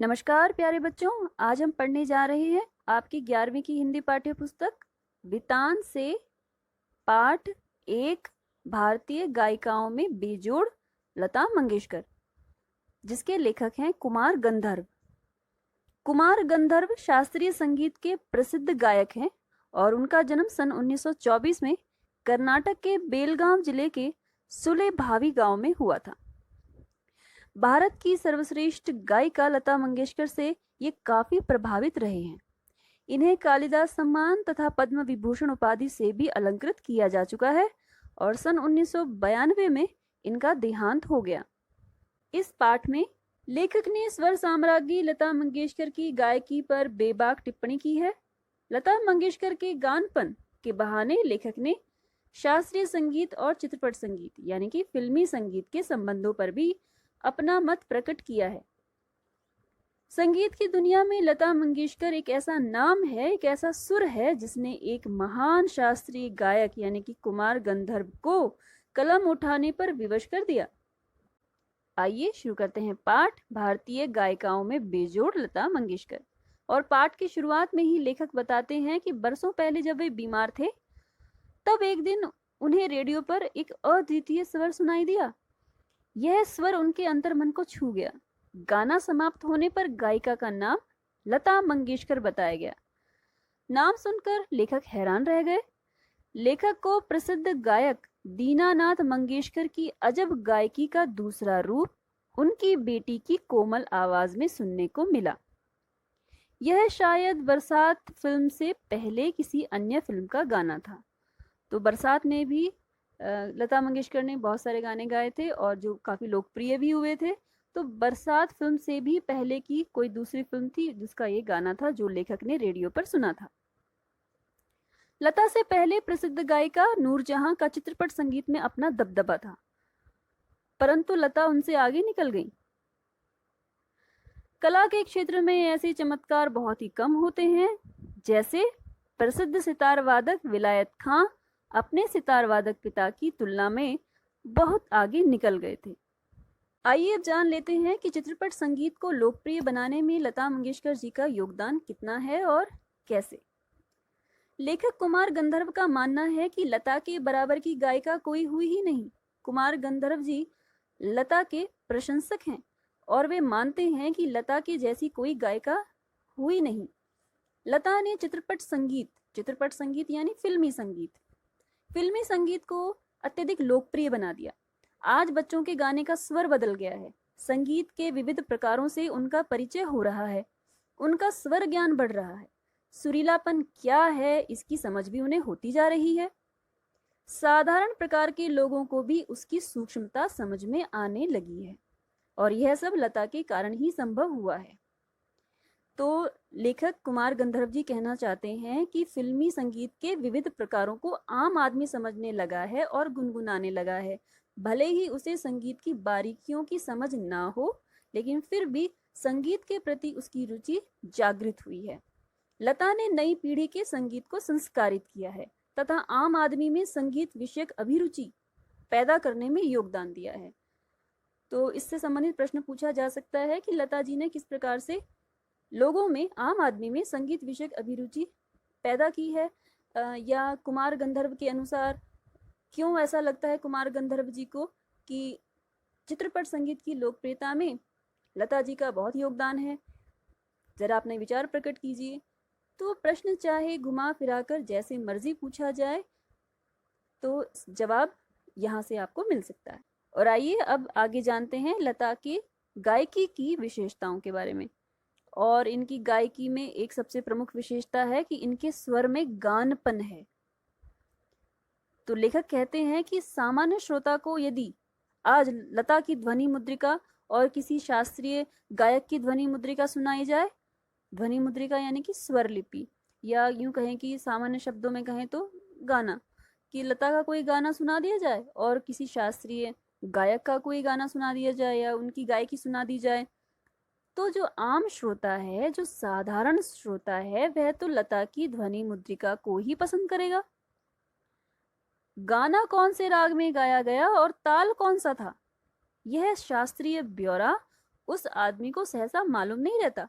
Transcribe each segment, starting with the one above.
नमस्कार प्यारे बच्चों। आज हम पढ़ने जा रहे हैं आपकी 11वीं की हिंदी पाठ्य पुस्तक वितान से पाठ 1 भारतीय गायिकाओं में बेजोड़ लता मंगेशकर, जिसके लेखक हैं कुमार गंधर्व। कुमार गंधर्व शास्त्रीय संगीत के प्रसिद्ध गायक हैं और उनका जन्म सन 1924 में कर्नाटक के बेलगांव जिले के सुलेभावी गांव में हुआ था। भारत की सर्वश्रेष्ठ गायिका लता मंगेशकर से ये काफी प्रभावित रहे हैं। इन्हें कालिदास सम्मान तथा पद्म विभूषण उपाधि से भी अलंकृत किया जा चुका है और सन 1992 में इनका देहांत हो गया। इस पाठ में लेखक ने स्वर साम्राज्ञी लता मंगेशकर की गायकी पर बेबाक टिप्पणी की है। लता मंगेशकर के गानपन के बहाने लेखक ने शास्त्रीय संगीत और चित्रपट संगीत यानी कि फिल्मी संगीत के संबंधों पर भी अपना मत प्रकट किया है। संगीत की दुनिया में लता मंगेशकर एक ऐसा नाम है, एक ऐसा सुर है जिसने एक महान शास्त्रीय गायक यानी कि कुमार गंधर्व को कलम उठाने पर विवश कर दिया। आइए शुरू करते हैं पाठ भारतीय गायिकाओं में बेजोड़ लता मंगेशकर। और पाठ की शुरुआत में ही लेखक बताते हैं कि बरसों पहले जब वे बीमार थे तब एक दिन उन्हें रेडियो पर एक अद्वितीय स्वर सुनाई दिया। यह स्वर उनके अंतर्मन को छू गया। गाना समाप्त होने पर गायिका का नाम लता मंगेशकर बताया गया। नाम सुनकर लेखक हैरान रह गए। लेखक को प्रसिद्ध गायक दीनानाथ मंगेशकर की अजब गायकी का दूसरा रूप उनकी बेटी की कोमल आवाज में सुनने को मिला। यह शायद बरसात फिल्म से पहले किसी अन्य फिल्म का गाना था। तो बरसात में भी लता मंगेशकर ने बहुत सारे गाने गाए थे और जो काफी लोकप्रिय भी हुए थे। तो बरसात फिल्म से भी पहले की कोई दूसरी फिल्म थी जिसका ये गाना था जो लेखक ने रेडियो पर सुना था। लता से पहले प्रसिद्ध गायिका नूरजहां का चित्रपट संगीत में अपना दबदबा था, परंतु लता उनसे आगे निकल गई। कला के क्षेत्र में ऐसे चमत्कार बहुत ही कम होते हैं। जैसे प्रसिद्ध सितार वादक विलायत खां अपने सितार वादक पिता की तुलना में बहुत आगे निकल गए थे। आइए अब जान लेते हैं कि चित्रपट संगीत को लोकप्रिय बनाने में लता मंगेशकर जी का योगदान कितना है और कैसे। लेखक कुमार गंधर्व का मानना है कि लता के बराबर की गायिका कोई हुई ही नहीं। कुमार गंधर्व जी लता के प्रशंसक हैं और वे मानते हैं कि लता के जैसी कोई गायिका हुई नहीं। लता ने चित्रपट संगीत यानी फिल्मी संगीत को अत्यधिक लोकप्रिय बना दिया। आज बच्चों के गाने का स्वर बदल गया है। संगीत के विविध प्रकारों से उनका परिचय हो रहा है, उनका स्वर ज्ञान बढ़ रहा है। सुरीलापन क्या है इसकी समझ भी उन्हें होती जा रही है। साधारण प्रकार के लोगों को भी उसकी सूक्ष्मता समझ में आने लगी है और यह सब लता के कारण ही संभव हुआ है। तो लेखक कुमार गंधर्व जी कहना चाहते हैं कि फिल्मी संगीत के विविध प्रकारों को आम आदमी समझने लगा है और गुनगुनाने लगा है। भले ही उसे संगीत की बारीकियों की समझ ना हो, लेकिन फिर भी संगीत के प्रति उसकी रुचि जागृत हुई है। लता ने नई पीढ़ी के संगीत को संस्कारित किया है तथा आम आदमी में संगीत विषयक अभिरुचि पैदा करने में योगदान दिया है। तो इससे संबंधित प्रश्न पूछा जा सकता है कि लता जी ने किस प्रकार से लोगों में, आम आदमी में संगीत विषयक अभिरुचि पैदा की है, या कुमार गंधर्व के अनुसार क्यों ऐसा लगता है कुमार गंधर्व जी को कि चित्रपट संगीत की लोकप्रियता में लता जी का बहुत योगदान है। जरा अपने विचार प्रकट कीजिए। तो प्रश्न चाहे घुमा फिराकर जैसे मर्जी पूछा जाए तो जवाब यहाँ से आपको मिल सकता है। और आइए अब आगे जानते हैं लता के गायकी की विशेषताओं के बारे में। और इनकी गायकी में एक सबसे प्रमुख विशेषता है कि इनके स्वर में गानपन है। तो लेखक कहते हैं कि सामान्य श्रोता को यदि आज लता की ध्वनि मुद्रिका और किसी शास्त्रीय गायक की ध्वनि मुद्रिका सुनाई जाए, ध्वनि मुद्रिका यानी कि स्वर लिपि, या यूं कहें कि सामान्य शब्दों में कहें तो गाना, कि लता का कोई गाना सुना दिया जाए और किसी शास्त्रीय गायक का कोई गाना सुना दिया जाए या उनकी गायकी सुना दी जाए, तो जो आम श्रोता है, जो साधारण श्रोता है, वह तो लता की ध्वनि मुद्रिका को ही पसंद करेगा। गाना कौन से राग में गाया गया और ताल कौन सा था, यह शास्त्रीय ब्यौरा उस आदमी को सहसा मालूम नहीं रहता,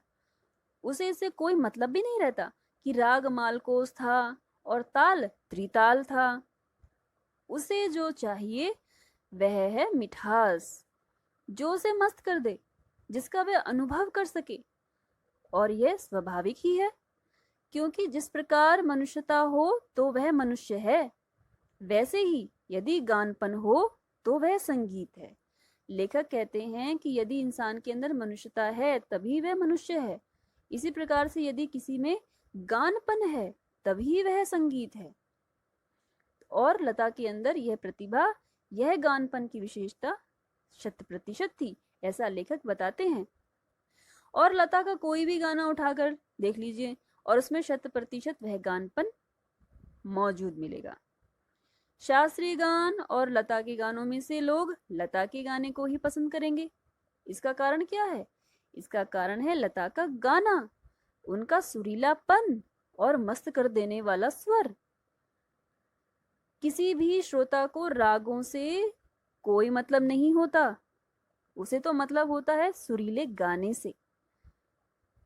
उसे इससे कोई मतलब भी नहीं रहता कि राग मालकोस था और ताल त्रिताल था। उसे जो चाहिए वह है मिठास, जो उसे मस्त कर दे, जिसका वह अनुभव कर सके। और यह स्वाभाविक ही है, क्योंकि जिस प्रकार मनुष्यता हो तो वह मनुष्य है, वैसे ही यदि गानपन हो तो वह संगीत है। लेखक कहते हैं कि यदि इंसान के अंदर मनुष्यता है तभी वह मनुष्य है। इसी प्रकार से यदि किसी में गानपन है तभी वह संगीत है। और लता के अंदर यह प्रतिभा, यह गानपन की विशेषता 100% थी, ऐसा लेखक बताते हैं। और लता का कोई भी गाना उठाकर देख लीजिए और उसमें 100% वह गानपन मौजूद मिलेगा। शास्त्रीय गान और लता के गानों में से लोग लता के गाने को ही पसंद करेंगे। इसका कारण क्या है? इसका कारण है लता का गाना, उनका सुरीलापन और मस्त कर देने वाला स्वर। किसी भी श्रोता को रागों से कोई मतलब नहीं होता, उसे तो मतलब होता है सुरीले गाने से।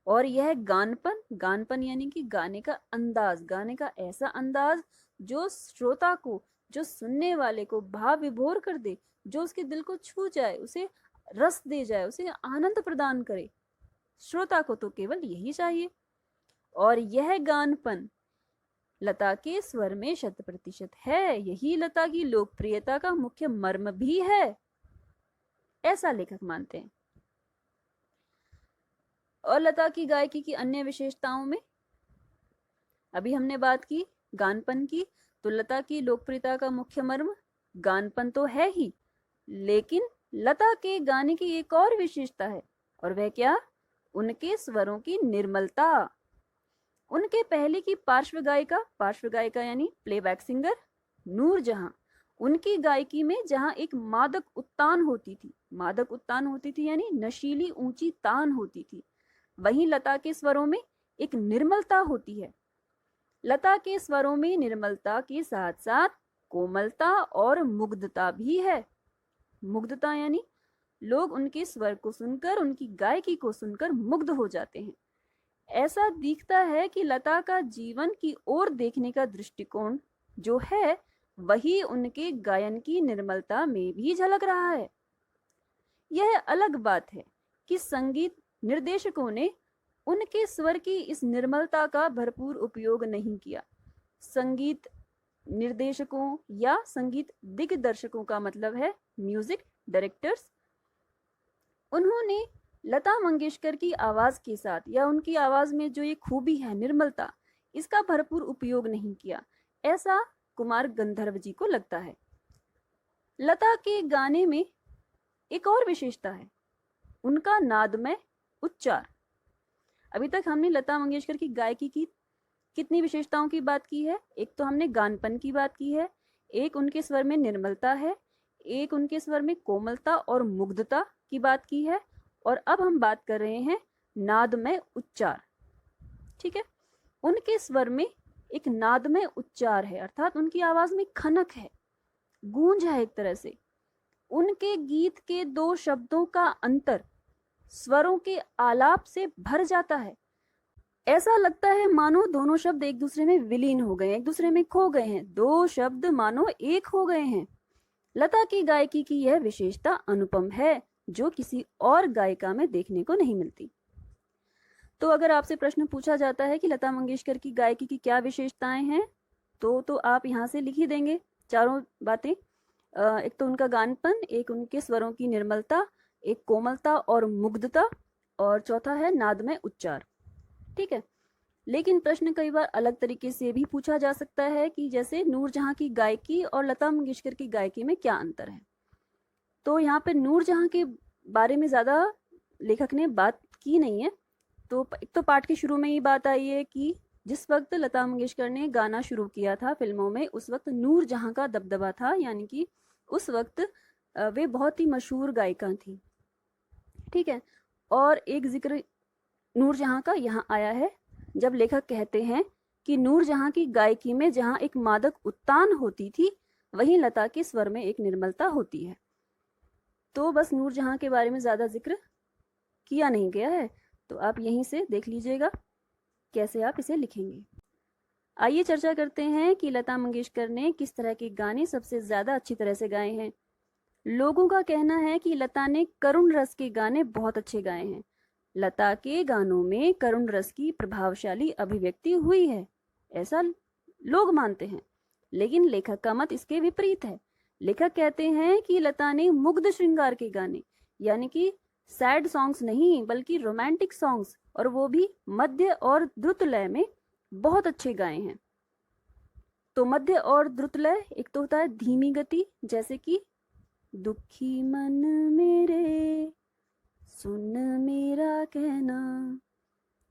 और यह गानपन, गानपन यानी कि गाने का अंदाज, गाने का ऐसा अंदाज जो श्रोता को, जो सुनने वाले को भाव विभोर कर दे, जो उसके दिल को छू जाए, उसे रस दे जाए, उसे आनंद प्रदान करे। श्रोता को तो केवल यही चाहिए। और यह गानपन लता के स्वर में 100% है। यही लता की लोकप्रियता का मुख्य मर्म भी है, ऐसा लेखक मानते हैं। और लता की गायकी की अन्य विशेषताओं में अभी हमने बात की गानपन की, तो लता की लोकप्रियता का मुख्य मर्म गानपन तो है ही, लेकिन लता के गाने की एक और विशेषता है, और वह क्या? उनके स्वरों की निर्मलता। उनके पहले की पार्श्व गायिका यानी प्लेबैक सिंगर नूरजहां, उनकी गायकी में जहां एक मादक उत्तान होती थी यानी नशीली ऊंची तान होती थी, वहीं लता के स्वरों में एक निर्मलता होती है। लता के स्वरों में निर्मलता के साथ साथ कोमलता और मुग्धता भी है। मुग्धता यानी लोग उनके स्वर को सुनकर, उनकी गायकी को सुनकर मुग्ध हो जाते हैं। ऐसा दिखता है कि लता का जीवन की ओर देखने का दृष्टिकोण जो है वही उनके गायन की निर्मलता में भी झलक रहा है। यह अलग बात है कि संगीत निर्देशकों ने उनके स्वर की इस निर्मलता का भरपूर उपयोग नहीं किया। संगीत निर्देशकों या संगीत दिग्दर्शकों का मतलब है म्यूजिक डायरेक्टर्स, उन्होंने लता मंगेशकर की आवाज के साथ या उनकी आवाज में जो ये खूबी है निर्मलता, इसका भरपूर उपयोग नहीं किया, ऐसा कुमार गंधर्व जी को लगता है। लता के गाने में एक और विशेषता है, उनका नादमय उच्चार। अभी तक हमने लता मंगेशकर की गायकी की कितनी विशेषताओं की बात की है? एक तो हमने गानपन की बात की है, एक उनके स्वर में निर्मलता है, एक उनके स्वर में कोमलता और मुग्धता की बात की है, और अब हम बात कर रहे हैं नादमय उच्चार। ठीक है, उनके स्वर में एक नादमय उच्चार है, अर्थात उनकी आवाज में खनक है, गूंज है एक तरह से। उनके गीत के दो शब्दों का अंतर स्वरों के आलाप से भर जाता है। ऐसा लगता है मानो दोनों शब्द एक दूसरे में विलीन हो गए, एक दूसरे में खो गए हैं, दो शब्द मानो एक हो गए हैं। लता की गायकी की यह विशेषता अनुपम है, जो किसी और गायिका में देखने को नहीं मिलती। तो अगर आपसे प्रश्न पूछा जाता है कि लता मंगेशकर की गायकी की क्या विशेषताएं हैं, तो आप यहाँ से लिख ही देंगे चारों बातें। एक तो उनका गानपन, एक उनके स्वरों की निर्मलता, एक कोमलता और मुग्धता, और चौथा है नादमय उच्चार। ठीक है, लेकिन प्रश्न कई बार अलग तरीके से भी पूछा जा सकता है कि जैसे नूरजहां की गायकी और लता मंगेशकर की गायकी में क्या अंतर है। तो यहाँ पे नूरजहां के बारे में ज़्यादा लेखक ने बात की नहीं है। तो एक तो पाठ के शुरू में ही बात आई है कि जिस वक्त लता मंगेशकर ने गाना शुरू किया था फिल्मों में, उस वक्त नूरजहां का दबदबा था, यानी कि उस वक्त वे बहुत ही मशहूर गायिका थी। ठीक है, और एक जिक्र नूरजहां का यहाँ आया है जब लेखक कहते हैं कि नूरजहां की गायकी में जहां एक मादक उत्तान होती थी, वहीं लता के स्वर में एक निर्मलता होती है। तो बस नूरजहां के बारे में ज़्यादा जिक्र किया नहीं गया है, तो आप यहीं से देख लीजिएगा कैसे आप इसे लिखेंगे। आइए चर्चा करते हैं कि लता मंगेशकर ने किस तरह के गाने सबसे ज़्यादा अच्छी तरह से गाए हैं। लोगों का कहना है कि लता ने करुण रस के गाने बहुत अच्छे गाए हैं। लता के गानों में करुण रस की प्रभावशाली अभिव्यक्ति हुई है, ऐसा लोग मानते हैं, लेकिन लेखक का मत इसके विपरीत है। लेखक कहते हैं कि लता ने मुग्ध श्रृंगार के गाने, यानी कि सैड सॉन्ग्स नहीं बल्कि रोमांटिक सॉन्ग्स, और वो भी मध्य और द्रुत लय में बहुत अच्छे गाए हैं। तो मध्य और द्रुत लय, एक तो होता है धीमी गति, जैसे कि दुखी मन मेरे सुन मेरा कहना,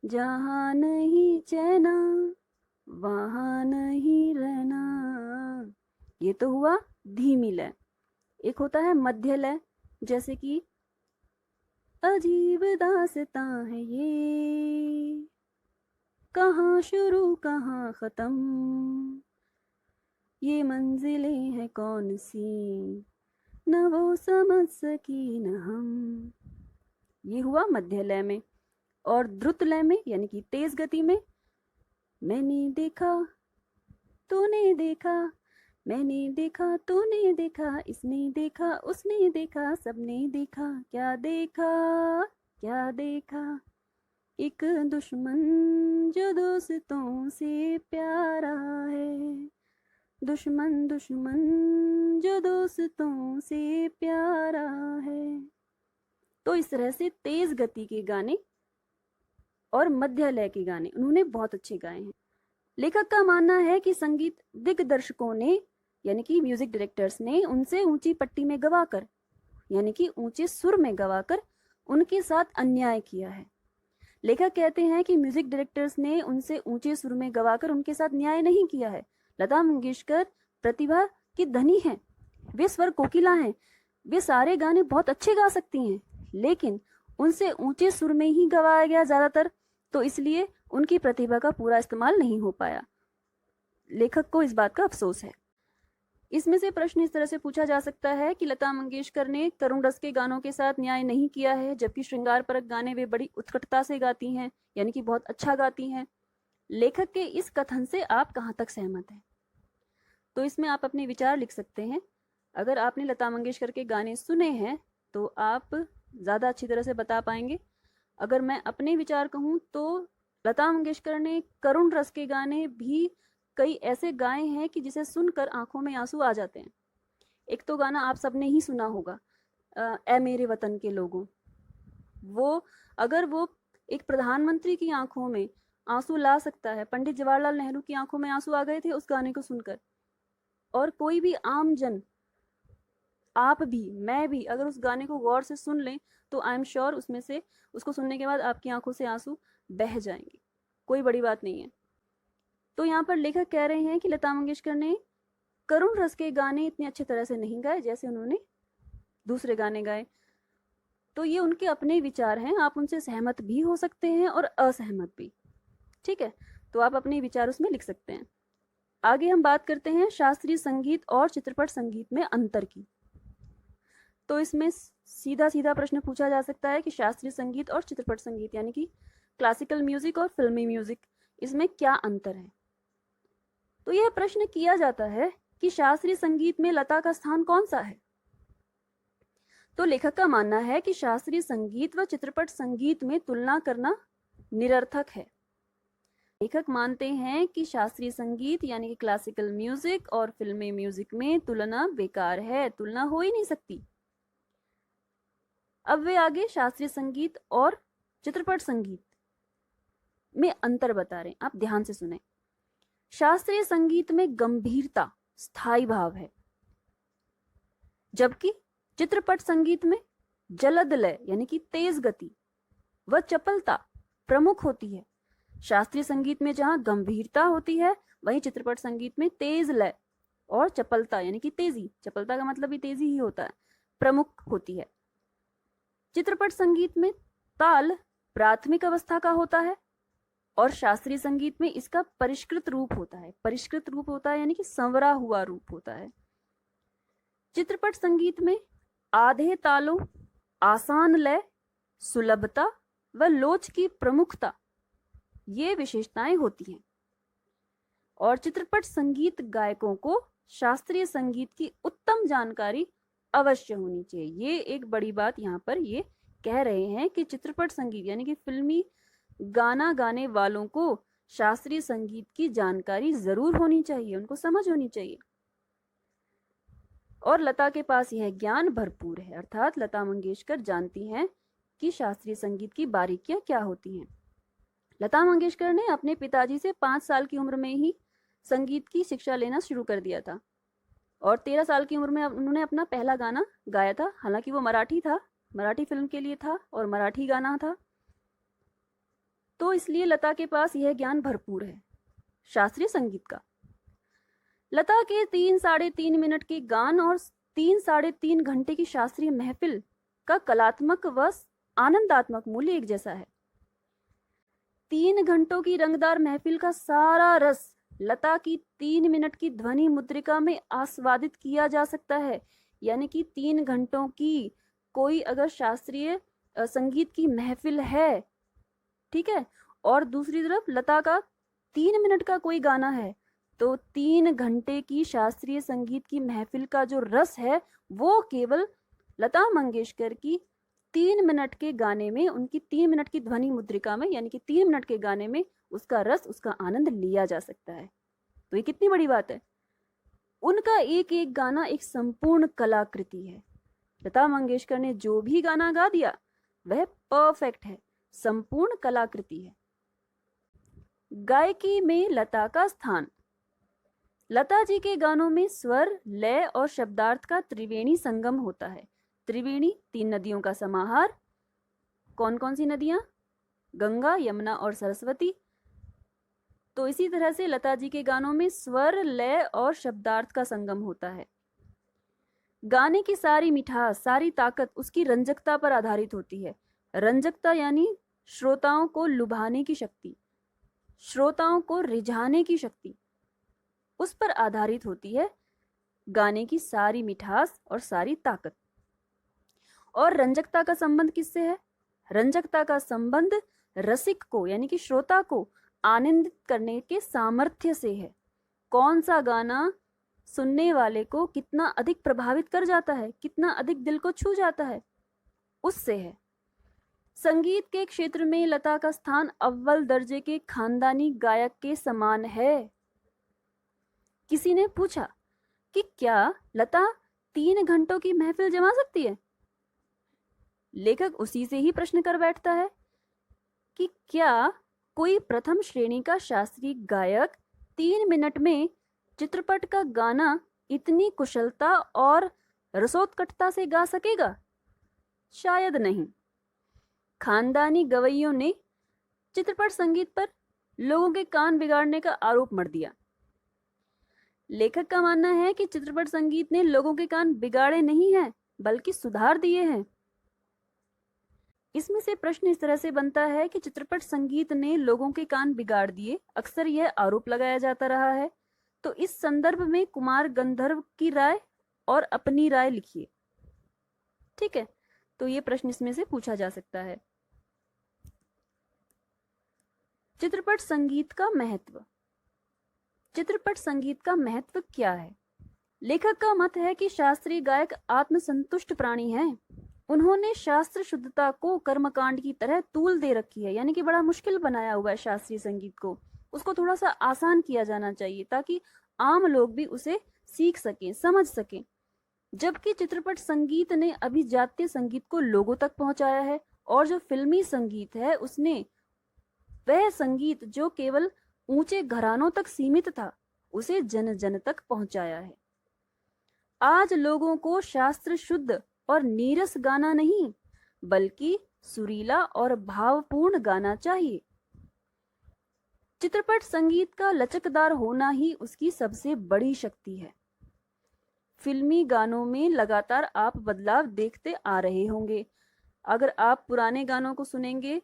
जहाँ नहीं चैना वहाँ नहीं रहना, ये तो हुआ धीमी लय। एक होता है मध्य लय, जैसे कि अजीब दास्तां है ये, कहाँ शुरू कहाँ खत्म, ये मंजिलें हैं कौन सी, न वो समझ सकी न हम, ये हुआ मध्य लय में। और द्रुत लय में, यानी कि तेज गति में, मैंने देखा तूने देखा, मैंने देखा तूने देखा, इसने देखा उसने देखा, सबने देखा, क्या देखा क्या देखा, एक दुश्मन जो दोस्तों से प्यारा है, दुश्मन दुश्मन जो दोस्तों से प्यारा है। तो इस तरह से तेज गति के गाने और मध्य लय के गाने उन्होंने बहुत अच्छे गाए हैं। लेखक का मानना है कि संगीत दिग्दर्शकों ने, यानी कि म्यूजिक डायरेक्टर्स ने, उनसे ऊंची पट्टी में गवाकर, यानी कि ऊंचे सुर में गवाकर उनके साथ अन्याय किया है। लेखक कहते हैं कि म्यूजिक डायरेक्टर्स ने उनसे ऊंचे सुर में गवाकर उनके साथ न्याय नहीं किया है। लता मंगेशकर प्रतिभा की धनी हैं, वे स्वर कोकिला हैं, वे सारे गाने बहुत अच्छे गा सकती हैं, लेकिन उनसे ऊंचे सुर में ही गवाया गया ज्यादातर, तो इसलिए उनकी प्रतिभा का पूरा इस्तेमाल नहीं हो पाया। लेखक को इस बात का अफसोस है। इसमें से प्रश्न इस तरह से पूछा जा सकता है कि लता मंगेशकर ने करुण रस के गानों के साथ न्याय नहीं किया है, जबकि श्रृंगारपरक गाने वे बड़ी उत्कटता से गाती हैं, यानी कि बहुत अच्छा गाती हैं। लेखक के इस कथन से आप कहाँ तक सहमत हैं? तो इसमें आप अपने विचार लिख सकते हैं। अगर आपने लता मंगेशकर के गाने सुने हैं तो आप ज़्यादा अच्छी तरह से बता पाएंगे। अगर मैं अपने विचार कहूँ तो लता मंगेशकर ने करुण रस के गाने भी कई ऐसे गाए हैं कि जिसे सुनकर आंखों में आंसू आ जाते हैं। एक तो गाना आप सबने ही सुना होगा, ए मेरे वतन के लोगों। वो अगर वो एक प्रधानमंत्री की आंखों में आंसू ला सकता है, पंडित जवाहरलाल नेहरू की आंखों में आंसू आ गए थे उस गाने को सुनकर, और कोई भी आम जन, आप भी मैं भी अगर उस गाने को गौर से सुन लें तो आई एम श्योर उसमें से उसको सुनने के बाद आपकी आंखों से आंसू बह जाएंगे। कोई बड़ी बात नहीं है। तो यहाँ पर लेखक कह रहे हैं कि लता मंगेशकर ने करुण रस के गाने इतने अच्छे तरह से नहीं गाए जैसे उन्होंने दूसरे गाने गाए। तो ये उनके अपने विचार हैं, आप उनसे सहमत भी हो सकते हैं और असहमत भी, ठीक है। तो आप अपने विचार उसमें लिख सकते हैं। आगे हम बात करते हैं शास्त्रीय संगीत और चित्रपट संगीत में अंतर की। तो इसमें सीधा सीधा प्रश्न पूछा जा सकता है कि शास्त्रीय संगीत और चित्रपट संगीत, यानी कि क्लासिकल म्यूजिक और फिल्मी म्यूजिक, इसमें क्या अंतर है? तो यह प्रश्न किया जाता है कि शास्त्रीय संगीत में लता का स्थान कौन सा है? तो लेखक का मानना है कि शास्त्रीय संगीत व चित्रपट संगीत में तुलना करना निरर्थक है। लेखक मानते हैं कि शास्त्रीय संगीत यानी कि क्लासिकल म्यूजिक और फिल्मी म्यूजिक में तुलना बेकार है, तुलना हो ही नहीं सकती। अब वे आगे शास्त्रीय संगीत और चित्रपट संगीत में अंतर बता रहे हैं, आप ध्यान से सुने। शास्त्रीय संगीत में गंभीरता, स्थायी भाव है, जबकि चित्रपट संगीत में जलद लय यानी कि तेज गति व चपलता प्रमुख होती है। शास्त्रीय संगीत में जहां गंभीरता होती है, वहीं चित्रपट संगीत में तेज लय और चपलता यानी कि तेजी, चपलता का मतलब भी तेजी ही होता है, प्रमुख होती है। चित्रपट संगीत में ताल प्राथमिक अवस्था का होता है और शास्त्रीय संगीत में इसका परिष्कृत रूप होता है। परिष्कृत रूप होता है यानी कि संवरा हुआ रूप होता है। चित्रपट संगीत में आधे तालों, आसान लय, सुलभता व लोच की प्रमुखता, ये विशेषताएं होती हैं। और चित्रपट संगीत गायकों को शास्त्रीय संगीत की उत्तम जानकारी अवश्य होनी चाहिए। ये एक बड़ी बात यहाँ पर ये कह रहे हैं कि चित्रपट संगीत यानी कि फिल्मी गाना गाने वालों को शास्त्रीय संगीत की जानकारी जरूर होनी चाहिए, उनको समझ होनी चाहिए। और लता के पास यह ज्ञान भरपूर है, अर्थात लता मंगेशकर जानती हैं कि शास्त्रीय संगीत की बारीकियां क्या होती हैं। लता मंगेशकर ने अपने पिताजी से 5 साल की उम्र में ही संगीत की शिक्षा लेना शुरू कर दिया था और 13 साल की उम्र में उन्होंने अपना पहला गाना गाया था। हालांकि वो मराठी था, मराठी फिल्म के लिए था और मराठी गाना था, तो इसलिए लता के पास यह ज्ञान भरपूर है शास्त्रीय संगीत का। लता के 3-3.5 मिनट के गान और 3-3.5 घंटे की शास्त्रीय महफिल का कलात्मक व आनंदात्मक मूल्य एक जैसा है। 3 घंटों की रंगदार महफिल का सारा रस लता की 3 मिनट की ध्वनि मुद्रिका में आस्वादित किया जा सकता है। यानी कि 3 घंटों की कोई अगर शास्त्रीय संगीत की महफिल है, ठीक है, और दूसरी तरफ लता का 3 मिनट का कोई गाना है, तो 3 घंटे की शास्त्रीय संगीत की महफिल का जो रस है वो केवल लता मंगेशकर की 3 मिनट के गाने में, उनकी 3 मिनट की ध्वनि मुद्रिका में, यानी कि 3 मिनट के गाने में उसका रस, उसका आनंद लिया जा सकता है। तो ये कितनी बड़ी बात है। उनका एक एक गाना एक संपूर्ण कलाकृति है। लता मंगेशकर ने जो भी गाना गा दिया वह परफेक्ट है, संपूर्ण कलाकृति है। गायकी में लता का स्थान। लता जी के गानों में स्वर, लय और शब्दार्थ का त्रिवेणी संगम होता है। त्रिवेणी 3 नदियों का समाहार। कौन कौन सी नदियां? गंगा, यमुना और सरस्वती। तो इसी तरह से लता जी के गानों में स्वर, लय और शब्दार्थ का संगम होता है। गाने की सारी मिठास, सारी ताकत उसकी रंजकता पर आधारित होती है। रंजकता यानी श्रोताओं को लुभाने की शक्ति, श्रोताओं को रिझाने की शक्ति, उस पर आधारित होती है गाने की सारी मिठास और सारी ताकत। और रंजकता का संबंध किससे है? रंजकता का संबंध रसिक को यानी कि श्रोता को आनंदित करने के सामर्थ्य से है। कौन सा गाना सुनने वाले को कितना अधिक प्रभावित कर जाता है, कितना अधिक दिल को छू जाता है, उससे है। संगीत के क्षेत्र में लता का स्थान अव्वल दर्जे के खानदानी गायक के समान है। किसी ने पूछा कि क्या लता 3 घंटों की महफिल जमा सकती है? लेखक उसी से ही प्रश्न कर बैठता है कि क्या कोई प्रथम श्रेणी का शास्त्रीय गायक 3 मिनट में चित्रपट का गाना इतनी कुशलता और रसोत्कटता से गा सकेगा? शायद नहीं। खानदानी गवैयों ने चित्रपट संगीत पर लोगों के कान बिगाड़ने का आरोप मढ़ दिया। लेखक का मानना है कि चित्रपट संगीत ने लोगों के कान बिगाड़े नहीं हैं, बल्कि सुधार दिए हैं। इसमें से प्रश्न इस तरह से बनता है कि चित्रपट संगीत ने लोगों के कान बिगाड़ दिए, अक्सर यह आरोप लगाया जाता रहा है। तो इस संदर्भ में कुमार गंधर्व की राय और अपनी राय लिखिए। ठीक है, तो ये प्रश्न इसमें से पूछा जा सकता है। चित्रपट संगीत का महत्व। चित्रपट संगीत का महत्व क्या है? लेखक का मत है कि शास्त्रीय गायक आत्मसंतुष्ट प्राणी हैं। उन्होंने शास्त्र शुद्धता को कर्मकांड की तरह तूल दे रखी है, यानी कि बड़ा मुश्किल बनाया हुआ है शास्त्रीय संगीत को। उसको थोड़ा सा आसान किया जाना चाहिए ताकि आम लोग भी उसे सीख सकें, समझ सकें। जबकि चित्रपट संगीत ने अभिजात्य संगीत को लोगों तक पहुंचाया है, और जो फिल्मी संगीत है उसने वह संगीत जो केवल ऊंचे घरानों तक सीमित था उसे जन जन तक पहुंचाया है। आज लोगों को शास्त्र शुद्ध और नीरस गाना नहीं, बल्कि सुरीला और भावपूर्ण गाना चाहिए। चित्रपट संगीत का लचकदार होना ही उसकी सबसे बड़ी शक्ति है। फिल्मी गानों में लगातार आप बदलाव देखते आ रहे होंगे। अगर आप पुराने गानों को सुनेंगे,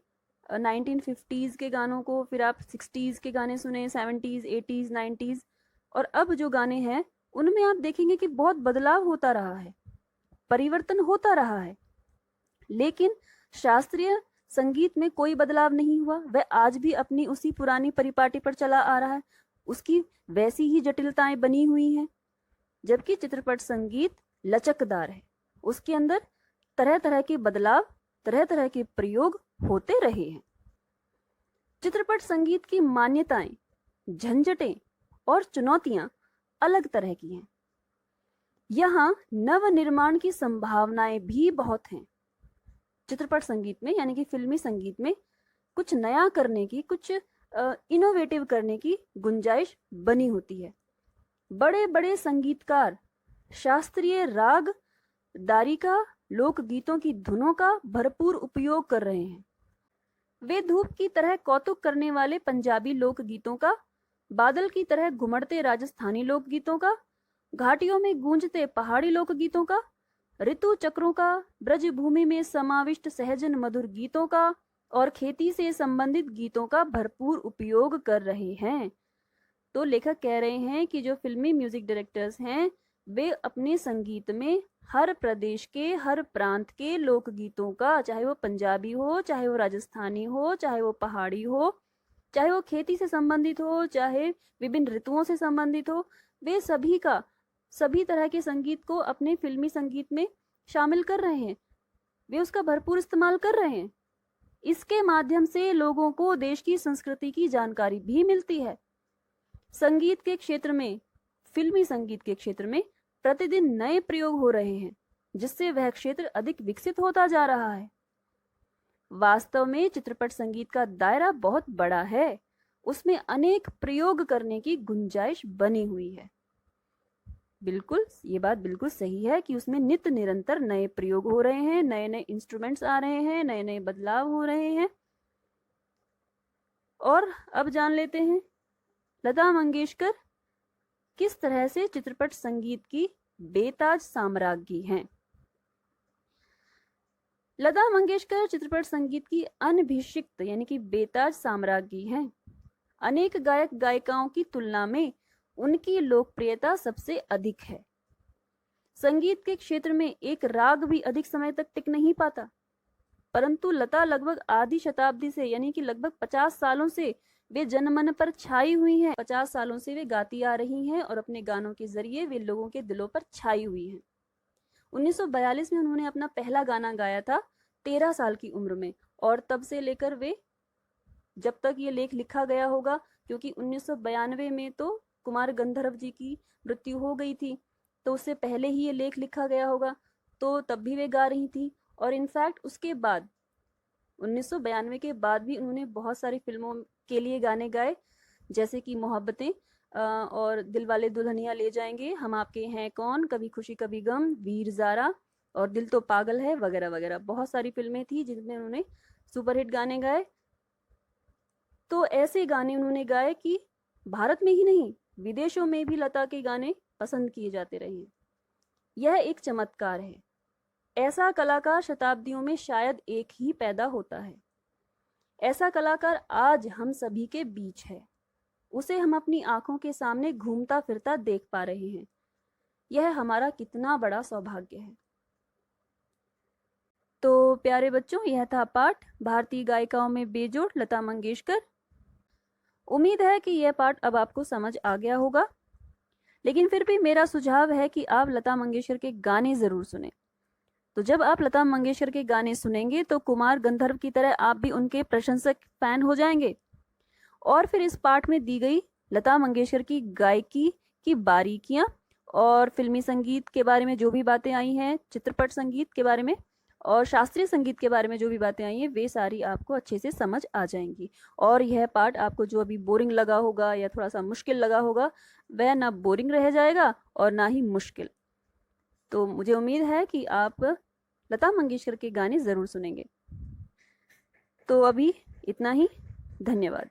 1950s के गानों को, फिर आप 60s के गाने सुने, 70s, 80s, 90s, और अब जो गाने हैं उनमें आप देखेंगे कि बहुत बदलाव होता रहा है, परिवर्तन होता रहा है। लेकिन शास्त्रीय संगीत में कोई बदलाव नहीं हुआ, वह आज भी अपनी उसी पुरानी परिपाटी पर चला आ रहा है, उसकी वैसी ही जटिलताएं बनी हुई हैं। जबकि चित्रपट संगीत लचकदार है, उसके अंदर तरह तरह के बदलाव, तरह तरह के प्रयोग होते रहे हैं। चित्रपट संगीत की मान्यताएं, झंझटें और चुनौतियां अलग तरह की हैं। यहाँ नव निर्माण की संभावनाएं भी बहुत हैं। चित्रपट संगीत में यानी कि फिल्मी संगीत में कुछ नया करने की, कुछ इनोवेटिव करने की गुंजाइश बनी होती है। बड़े बड़े संगीतकार शास्त्रीय राग, दारिका, लोकगीतों की धुनों का भरपूर उपयोग कर रहे हैं। वे धूप की तरह कौतुक करने वाले पंजाबी लोकगीतों का, बादल की तरह घुमड़ते राजस्थानी लोकगीतों का, घाटियों में गूंजते पहाड़ी लोकगीतों का, ऋतु चक्रों का, ब्रज भूमि में समाविष्ट सहजन मधुर गीतों का और खेती से संबंधित गीतों का भरपूर उपयोग कर रहे हैं। तो लेखक कह रहे हैं कि जो फिल्मी म्यूजिक डायरेक्टर्स हैं, वे अपने संगीत में हर प्रदेश के, हर प्रांत के लोकगीतों का, चाहे वो पंजाबी हो, चाहे वो राजस्थानी हो, चाहे वो पहाड़ी हो, चाहे वो खेती से संबंधित हो, चाहे विभिन्न ऋतुओं से संबंधित हो, वे सभी का, सभी तरह के संगीत को अपने फिल्मी संगीत में शामिल कर रहे हैं। वे उसका भरपूर इस्तेमाल कर रहे हैं। इसके माध्यम से लोगों को देश की संस्कृति की जानकारी भी मिलती है। संगीत के क्षेत्र में, फिल्मी संगीत के क्षेत्र में प्रतिदिन नए प्रयोग हो रहे हैं, जिससे वह क्षेत्र अधिक विकसित होता जा रहा है। वास्तव में चित्रपट संगीत का दायरा बहुत बड़ा है, उसमें अनेक प्रयोग करने की गुंजाइश बनी हुई है। बिल्कुल, ये बात बिल्कुल सही है कि उसमें नित्य निरंतर नए प्रयोग हो रहे हैं, नए नए इंस्ट्रूमेंट्स आ रहे हैं, नए नए बदलाव हो रहे हैं। और अब जान लेते हैं लता मंगेशकर किस तरह से चित्रपट संगीत की बेताज साम्राज्ञी हैं। लता मंगेशकर चित्रपट संगीत की अनभिषिक्त यानी कि बेताज साम्राज्ञी हैं। अनेक गायक गायिकाओं की तुलना में उनकी लोकप्रियता सबसे अधिक है। संगीत के क्षेत्र में एक राग भी अधिक समय तक टिक नहीं पाता, परंतु लता लगभग आधी शताब्दी से यानी कि लगभग 50 सालों से वे जनमन पर छाई हुई हैं। 50 सालों से वे गाती आ रही हैं और अपने गानों के जरिए वे लोगों के दिलों पर छाई हुई हैं। 1942 में उन्होंने अपना पहला गाना गाया था 13 साल की उम्र में, और तब से लेकर वे, जब तक ये लेख लिखा गया होगा, क्योंकि 1992 में तो कुमार गंधर्व जी की मृत्यु हो गई थी, तो उससे पहले ही ये लेख लिखा गया होगा, तो तब भी वे गा रही थी। और इनफैक्ट उसके बाद 1992 के बाद भी उन्होंने बहुत सारी फिल्मों के लिए गाने गाए, जैसे कि मोहब्बतें और दिलवाले दुल्हनिया ले जाएंगे, हम आपके हैं कौन, कभी खुशी कभी गम, वीर ज़ारा और दिल तो पागल है, वगैरह वगैरह। बहुत सारी फिल्में थी जिनमें उन्होंने सुपरहिट गाने गाए। तो ऐसे गाने उन्होंने गाए कि भारत में ही नहीं, विदेशों में भी लता के गाने पसंद किए जाते रहे। यह एक चमत्कार है। ऐसा कलाकार शताब्दियों में शायद एक ही पैदा होता है। ऐसा कलाकार आज हम सभी के बीच है। उसे हम अपनी आंखों के सामने घूमता फिरता देख पा रहे हैं। यह हमारा कितना बड़ा सौभाग्य है। तो प्यारे बच्चों, यह था पाठ भारतीय गायिकाओं में बेजोड़ लता मंगेशकर। उम्मीद है कि यह पाठ अब आपको समझ आ गया होगा, लेकिन फिर भी मेरा सुझाव है कि आप लता मंगेशकर के गाने जरूर सुने। तो जब आप लता मंगेशकर के गाने सुनेंगे तो कुमार गंधर्व की तरह आप भी उनके प्रशंसक फैन हो जाएंगे। और फिर इस पाठ में दी गई लता मंगेशकर की गायकी की बारीकियां और फिल्मी संगीत के बारे में जो भी बातें आई हैं, चित्रपट संगीत के बारे में और शास्त्रीय संगीत के बारे में जो भी बातें आई हैं, वे सारी आपको अच्छे से समझ आ जाएंगी। और यह पाठ आपको जो अभी बोरिंग लगा होगा या थोड़ा सा मुश्किल लगा होगा, वह ना बोरिंग रह जाएगा और ना ही मुश्किल। तो मुझे उम्मीद है कि आप लता मंगेशकर के गाने ज़रूर सुनेंगे। तो अभी इतना ही। धन्यवाद।